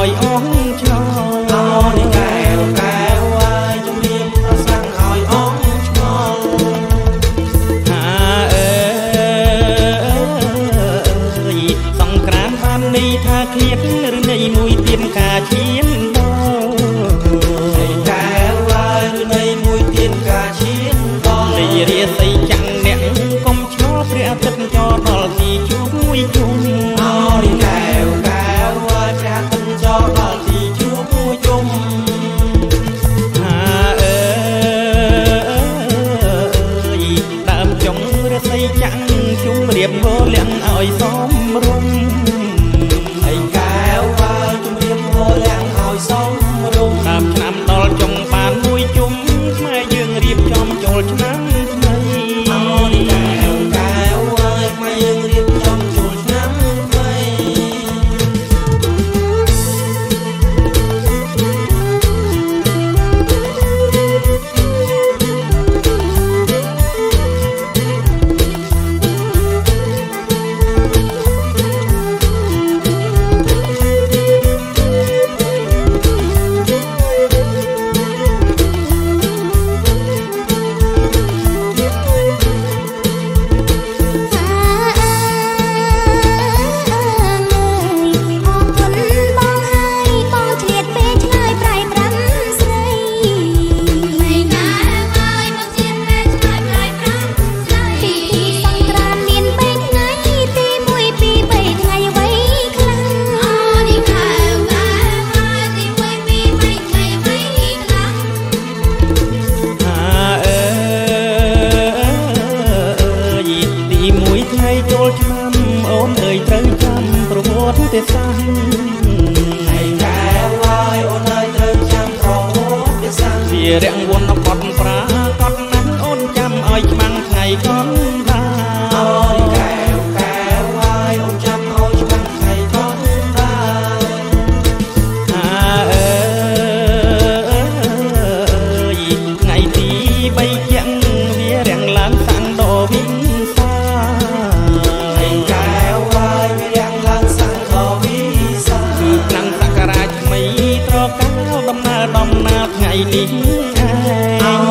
ឲ្យអងឆ្លងអូនេះកែវកែវអើយជំរាបប្រសាំងឲ្យអងឆ្លងហាអើយសង្គ្រាមបាននេះថាឃ្លាតឬនៃមួយទៀតការឈានដល់ហើយកែវអើយឬនៃមួយទៀតការឈានដល់នៃរាសីចាំងអ្នកកុំឆ្លល់ព្រះអាទិត្យចោលដល់ទីជួយជុំអូនេះកែវកែវអើយព្រះអាទិត្យចោលដល់ទីជួយជុំហាអើយដើមចុងរាសីចាំងជុំរៀបហូរលៀងឲ្យសមរម្យហើយកែវអើយជុំរៀបហូរលៀងឲ្យសមរម្យតាមឆ្នាំដល់ចុងបានមួយជុំខ្មែរយើងរៀបចំចូលឆ្នាំថ្មីអូនេះកែវកែវអើយខ្មែរយើងរៀបចំចូលឆ្នាំថ្មីចូលឆ្នាំអូនអើយត្រូវចាំប្រវត្តិទេសាស្ត្រហើយកែវអើយអូនអើយត្រូវចាំប្រវត្តិទេសាស្ត្រវារាំងវណ្ណបត់ប្រាកដណាស់អូនចាំឲ្យច្បាំងថ្ងៃកនដាអូយកែវកែវអើយអូនចាំឲ្យច្បាំងថ្ងៃកនដាអើយថ្ងៃទី3ជាងវារាំងឡើងសាំងដោវិញដំណើរថ្ងៃនេះឯង